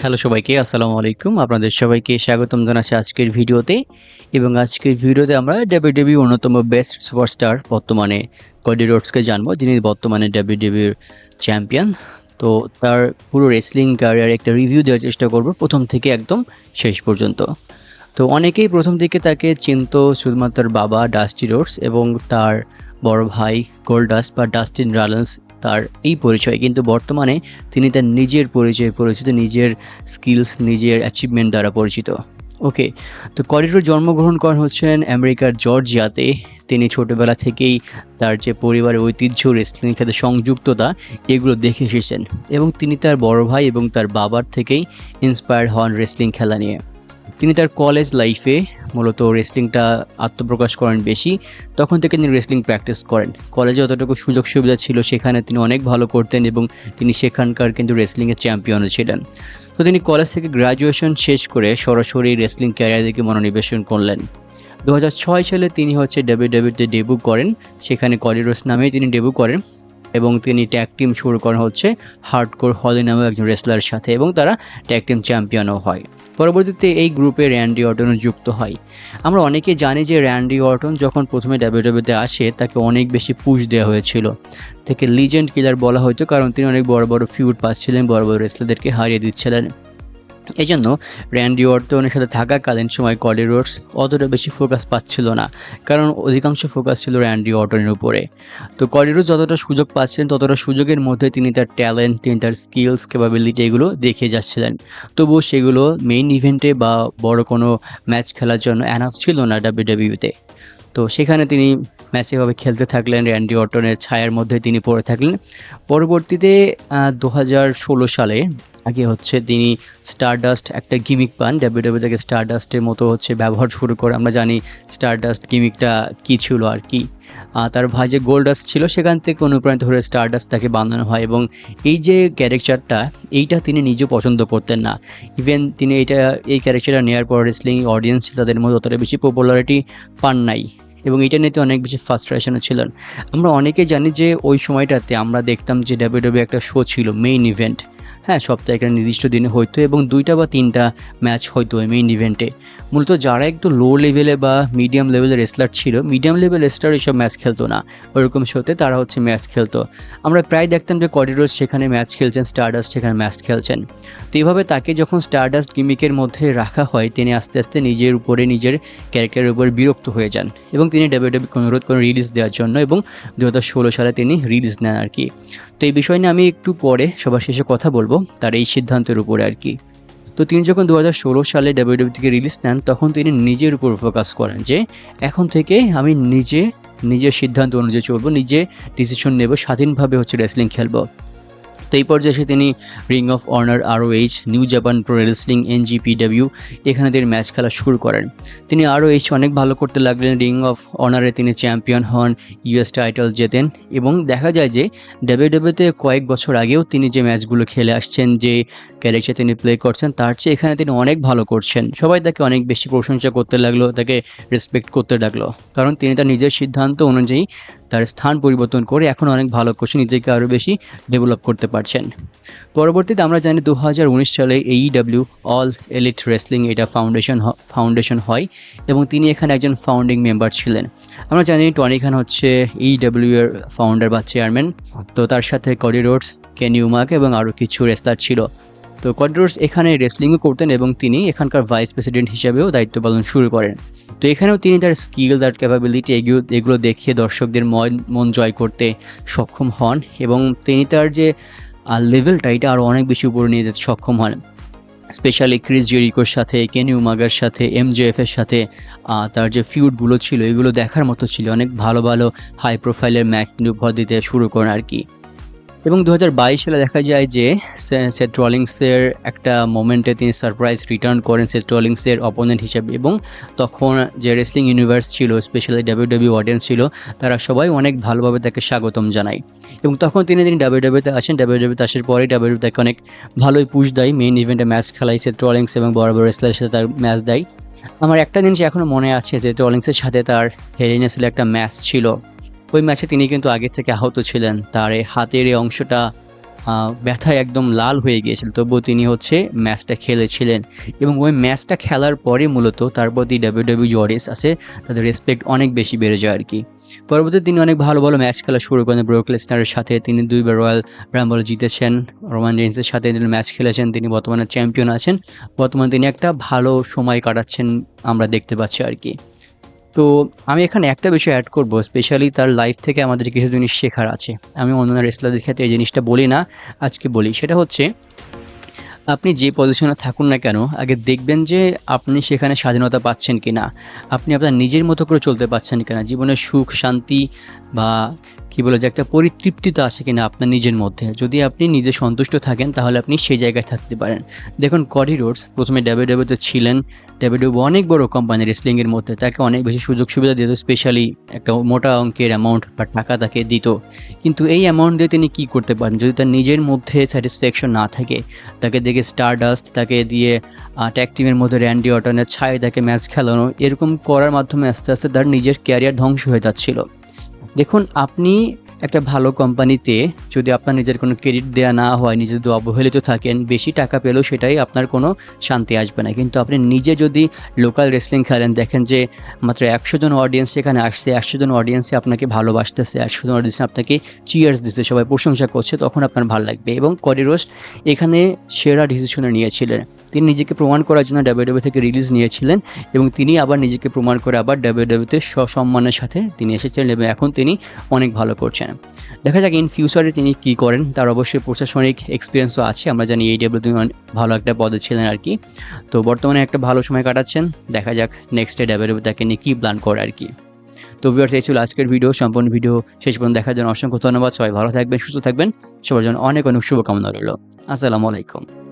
Hello সবাইকে, আসসালামু আলাইকুম। আপনাদের সবাইকে স্বাগতম জানাচ্ছি আজকের ভিডিওতে। এবং আজকের ভিডিওতে আমরা WWE অন্যতম বেস্ট সুপারস্টার বর্তমানে কোডি রোডসকে জানবো, যিনি বর্তমানে WWE চ্যাম্পিয়ন। তো তার পুরো রেসলিং ক্যারিয়ার একটা রিভিউ দেওয়ার চেষ্টা করব প্রথম থেকে একদম শেষ পর্যন্ত। তো অনেকেই প্রথম দিকে তাকে চিনতো শুধুমাত্র তার বাবা ডাস্টি রোডস এবং তার বড় ভাই গোল্ডাস্ট বা ডাস্টিন রালেন্স, তার এই পরিচয়। কিন্তু বর্তমানে তিনি তার নিজের পরিচয় পরিচিত, নিজের স্কিলস, নিজের অ্যাচিভমেন্ট দ্বারা পরিচিত। ওকে, তো কোডি রোডস জন্মগ্রহণ করেন হচ্ছেন আমেরিকার জর্জিয়াতে। তিনি ছোটোবেলা থেকেই তার যে পরিবারের ঐতিহ্য, রেসলিং সাথে সংযুক্ততা, এগুলো দেখে এসেছেন এবং তিনি তার বড় ভাই এবং তার বাবার থেকেই ইন্সপায়ার্ড হন রেসলিং খেলা নিয়ে। তিনি তার কলেজ লাইফে মূলত রেসলিংটা আত্মপ্রকাশ করেন বেশি। তখন থেকে তিনি রেসলিং প্র্যাকটিস করেন। কলেজে যতটুকু সুযোগ সুবিধা ছিল সেখানে তিনি অনেক ভালো করতেন এবং তিনি সেখানকার কিন্তু রেসলিংয়ের চ্যাম্পিয়নও ছিলেন। তো তিনি কলেজ থেকে গ্র্যাজুয়েশন শেষ করে সরাসরি রেসলিং ক্যারিয়ার দিকে মনোনিবেশন করলেন। 2006 সালে তিনি ডাব্লিউডাব্লিউইতে ডেবিউ করেন। সেখানে কোডি রোডস নামেই তিনি ডেবিউ করেন এবং তিনি ট্যাগ টিম শুরু করেন হার্ডকোর হলি নামে একজন রেসলারের সাথে এবং তারা ট্যাগ টিম চ্যাম্পিয়নও হয়। পরবর্তীতে এই গ্রুপে র্যান্ডি অর্টনও যুক্ত হয়। আমরা অনেকেই জানি যে র্যান্ডি অর্টন যখন প্রথমে ডাব্লিউডাব্লিউতে আসে তাকে অনেক বেশি পুশ দেওয়া হয়েছিল, তাকে লিজেন্ড কিলার বলা হতো, কারণ তিনি অনেক বড় বড় ফিউড পাচ্ছিলেন, বড় বড় রেসলারদেরকে হারিয়ে দিচ্ছিলেন। এই জন্য র্যান্ডি অর্টনের সাথে থাকাকালীন সময় কোডি রোডস অতটা বেশি ফোকাস পাচ্ছিল না, কারণ অধিকাংশ ফোকাস ছিল র্যান্ডি অর্টনের উপরে। তো কোডি রোডস যতটা সুযোগ পাচ্ছিলেন ততটা সুযোগের মধ্যে তিনি তার ট্যালেন্ট, তিনি তার স্কিলস, ক্যাপাবিলিটি এগুলো দেখিয়ে যাচ্ছিলেন। তবুও সেগুলো মেইন ইভেন্টে বা বড় কোনো ম্যাচ খেলার জন্য এনাফ ছিল না ডাব্লিউডাব্লিউইতে। তো সেখানে তিনি ম্যাচেভাবে খেলতে থাকলেন, র্যান্ডি অর্টনের ছায়ার মধ্যে তিনি পড়ে থাকলেন। পরবর্তীতে 2016 সালে তিনি স্টারডাস্ট একটা গিমিক পান। ডাব্লিউডাব্লিউ থেকে স্টারডাস্টের মতো ব্যবহার শুরু করে। আমরা জানি স্টারডাস্ট গিমিকটা কী ছিল আর কি। তার ভাই যে গোল্ডাস্ট ছিল সেখান থেকে অনুপ্রাণিত হয়ে স্টারডাস্ট তাকে বানানো হয় এবং এই যে ক্যারেক্টারটা, এইটা তিনি নিজেও পছন্দ করতেন না। ইভেন তিনি এই ক্যারেক্টারটা নেওয়ার পর রেসলিং অডিয়েন্স তাদের মধ্যে অতটা বেশি পপুলারিটি পান নাই এবং এটা নিতে অনেক বেশি ফ্রাস্ট্রেশনও ছিলেন। আমরা অনেকেই জানি যে ওই সময়টাতে আমরা দেখতাম যে ডাব্লিউডাব্লিউ একটা শো ছিল, মেইন ইভেন্ট। হ্যাঁ, সপ্তাহে একটা নির্দিষ্ট দিনে হয়তো এবং 2টা বা 3টা ম্যাচ হয়তো ওই মেইন ইভেন্টে। মূলত যারা একটু লো লেভেলে বা মিডিয়াম লেভেলের রেসলার ছিল, মিডিয়াম লেভেল রেসলার এইসব ম্যাচ খেলতো না। ওরকম শোতে তারা ম্যাচ খেলতো। আমরা প্রায় দেখতাম যে কোডি রোডস সেখানে ম্যাচ খেলছেন, স্টারডাস্ট সেখানে ম্যাচ খেলছেন। তো এইভাবে তাকে যখন স্টারডাস্ট গিমিকের মধ্যে রাখা হয়, তিনি আস্তে আস্তে নিজের ক্যারেক্টারের উপর বিরক্ত হয়ে যান এবং তিনি ডাব্লিউডাব্লিউকে অনুরোধ করেন রিলিজ দেওয়ার জন্য এবং 2016 সালে তিনি রিলিজ নেন আর কি। তো এই বিষয় নিয়ে আমি একটু পরে সবার শেষে কথা বলবো তার এই সিদ্ধান্তের উপরে আর কি। তো তিনি যখন 2016 সালে ডাব্লিউডাব্লিউ থেকে রিলিজ নেন তখন তিনি নিজের উপর ফোকাস করেন যে এখন থেকে আমি নিজের সিদ্ধান্ত অনুযায়ী চলবো, নিজে ডিসিশন নেব, স্বাধীনভাবে রেসলিং খেলবো। তো এই পর্যায়ে এসে তিনি ring of honour, ROH, new Japan pro wrestling, NJPW এখানে তিনি ম্যাচ খেলা শুরু করেন। তিনি ROH অনেক ভালো করতে লাগলেন। রিং অফ অনারে তিনি চ্যাম্পিয়ন হন, US টাইটেল জেতেন এবং দেখা যায় যে ডাব্লিউডাব্লিউতে কয়েক বছর আগেও তিনি যে ম্যাচগুলো খেলে আসছেন, যে ক্যারেক্টার তিনি প্লে করছেন, তার চেয়ে এখানে তিনি অনেক ভালো করছেন। সবাই তাকে অনেক বেশি প্রশংসা করতে লাগলো, তাকে রেসপেক্ট করতে লাগলো, কারণ তিনি তার নিজের সিদ্ধান্ত অনুযায়ী তার স্থান পরিবর্তন করে এখন অনেক ভালো করছেন, নিজেকে আরও বেশি ডেভেলপ করতে পারছেন। পরবর্তীতে আমরা জানি 2019 সালে AEW অল এলিট রেসলিং এটা ফাউন্ডেশন হয় এবং তিনি এখানে একজন ফাউন্ডিং মেম্বার ছিলেন। আমরা জানি টনি খান AEW এর ফাউন্ডার বা চেয়ারম্যান। তো তার সাথে কোডি রোডস, কেনি ওমেগা এবং আরও কিছু রেসলার ছিল। তো কোডি রোডস এখানে রেসলিংও করতেন এবং তিনি এখানকার ভাইস প্রেসিডেন্ট হিসেবেও দায়িত্ব পালন শুরু করেন। তো এখানেও তিনি তার স্কিল, তার ক্যাপাবিলিটি এগুলো দেখিয়ে দর্শকদের মন জয় করতে সক্ষম হন এবং তিনি তার যে লেভেলটা এটা আরও অনেক বেশি উপরে নিয়ে যেতে সক্ষম হন। স্পেশালি ক্রিস জেরিকোর সাথে, কেনি ওমেগার সাথে, MJF এর সাথে তার যে ফিউডগুলো ছিল এগুলো দেখার মতো ছিল। অনেক ভালো ভালো হাই প্রোফাইলের ম্যাচ তিনি উপহার দিতে শুরু করেন আর কি। এবং 2022 সালে দেখা যায় যে সেথ রলিংসের একটা মোমেন্টে তিনি সারপ্রাইজ রিটার্ন করেন সেথ রলিংসের অপোনেন্ট হিসেবে এবং তখন যে রেসলিং ইউনিভার্স ছিল, স্পেশালি ডাব্লিউডাব্লিউ অডিয়েন্স ছিল, তারা সবাই অনেক ভালোভাবে তাকে স্বাগতম জানায় এবং তখন তিনি ডাব্লিউডাব্লিউতে আসেন। ডাব্লিউডাব্লিউতে আসার পরে ডাব্লিউডাব্লিউ তাকে অনেক ভালোই পুশ দেয়, মেইন ইভেন্টে ম্যাচ খেলায় সেথ রলিংস এবং বড় বড় রেসলারের সাথে তার ম্যাচ দেয়। আমার একটা জিনিস এখনও মনে আছে, সেথ রলিংসের সাথে তার হেল ইন এ সেলে একটা ম্যাচ ছিল। ওই ম্যাচে তিনি কিন্তু আগে থেকে আহত ছিলেন, তার এই হাতের এই অংশটা ব্যথায় একদম লাল হয়ে গিয়েছিল, তবুও তিনি হচ্ছে ম্যাচটা খেলেছিলেন এবং ওই ম্যাচটা খেলার পরে মূলত তার প্রতি ডাব্লিউডাব্লিউ যে অডিয়েন্স আছে তাদের রেসপেক্ট অনেক বেশি বেড়ে যায় আর কি। পরবর্তীতে তিনি অনেক ভালো ভালো ম্যাচ খেলা শুরু করেন ব্রক লেসনারের সাথে। তিনি 2বার রয়্যাল রাম্বল জিতেছেন, রোমান রেইন্সের সাথে তিনি ম্যাচ খেলেছেন, তিনি বর্তমানে চ্যাম্পিয়ন আছেন। বর্তমানে তিনি একটা ভালো সময় কাটাচ্ছেন আমরা দেখতে পাচ্ছি আর কি। তো আমি এখানে একটা বিষয় অ্যাড করব, স্পেশালি তার লাইফ থেকে আমাদের কিছু জিনিস শেখার আছে। আমি অন্যান্য রেসলারদের ক্ষেত্রে এই জিনিসটা বলি না, আজকে বলি। সেটা হচ্ছে আপনি যে পজিশনে থাকুন না কেন, আগে দেখবেন যে আপনি সেখানে স্বাধীনতা পাচ্ছেন কি না, আপনি আপনার নিজের মতো করে চলতে পারছেন কিনা, জীবনে সুখ শান্তি বা কী বলে যে একটা পরিতৃপ্তিতা আছে কিনা আপনার নিজের মধ্যে। যদি আপনি নিজে সন্তুষ্ট থাকেন তাহলে আপনি সেই জায়গায় থাকতে পারেন। দেখুন কডি রোডস প্রথমে ডাব্লিউডাব্লিউতে ছিলেন, ডাব্লিউডাব্লিউ অনেক বড় কোম্পানি রেসলিংয়ের মধ্যে, তাকে অনেক বেশি সুযোগ সুবিধা দিত, স্পেশালি একটা মোটা অঙ্কের অ্যামাউন্ট বা টাকা তাকে দিত। কিন্তু এই অ্যামাউন্ট দিয়ে তিনি কী করতে পারেন যদি তার নিজের মধ্যে স্যাটিসফ্যাকশন না থাকে? তাকে দেখে স্টারডাস্ট, তাকে দিয়ে ট্যাগ টিমের মধ্যে র্যান্ডি অর্টনের ছায় তাকে ম্যাচ খেলানো, এরকম করার মাধ্যমে আস্তে আস্তে তার নিজের ক্যারিয়ার ধ্বংস হয়ে যাচ্ছিল। দেখুন আপনি একটা ভালো কোম্পানিতে যদি আপনার নিজের কোনো ক্রেডিট দেওয়া না হয়, নিজে যদি অবহেলিত থাকেন, বেশি টাকা পেলেও সেটাই আপনার কোনো শান্তি আসবে না। কিন্তু আপনি নিজে যদি লোকাল রেসলিং খেলেন, দেখেন যে মাত্র 100 জন অডিয়েন্স সেখানে আসছে, 100 জন অডিয়েন্সে আপনাকে ভালোবাসতেছে, 100 জন অডিয়েন্সে আপনাকে চিয়ার্স দিচ্ছে, সবাই প্রশংসা করছে, তখন আপনার ভালো লাগবে। এবং কডি রোডস এখানে সেরা ডিসিশনে নিয়েছিলেন। তিনি নিজেকে প্রমাণ করার জন্য ডাব্লিউডাব্লিউ থেকে রিলিজ নিয়েছিলেন এবং তিনি আবার নিজেকে প্রমাণ করে আবার ডাব্লিউডাব্লিউতে সসম্মানের সাথে তিনি এসেছিলেন এবং এখন তিনি অনেক ভালো করছেন। দেখা যাক ইন ফিউচারে তিনি কী করেন। তার অবশ্যই প্রশাসনিক এক্সপিরিয়েন্সও আছে, আমরা জানি AEW ভালো একটা পদে ছিলেন আর কি। তো বর্তমানে একটা ভালো সময় কাটাচ্ছেন, দেখা যাক নেক্সটে ডাব্লিউডাব্লিউ তাকে নিয়ে কী প্ল্যান করে আর কি। তো ভিউয়ার্স, এই ছিল আজকের ভিডিও। সম্পূর্ণ ভিডিও শেষ পর্যন্ত দেখার জন্য অসংখ্য ধন্যবাদ। সবাই ভালো থাকবেন, সুস্থ থাকবেন, সবার জন্য অনেক অনেক শুভকামনা রইল। আসসালামু আলাইকুম।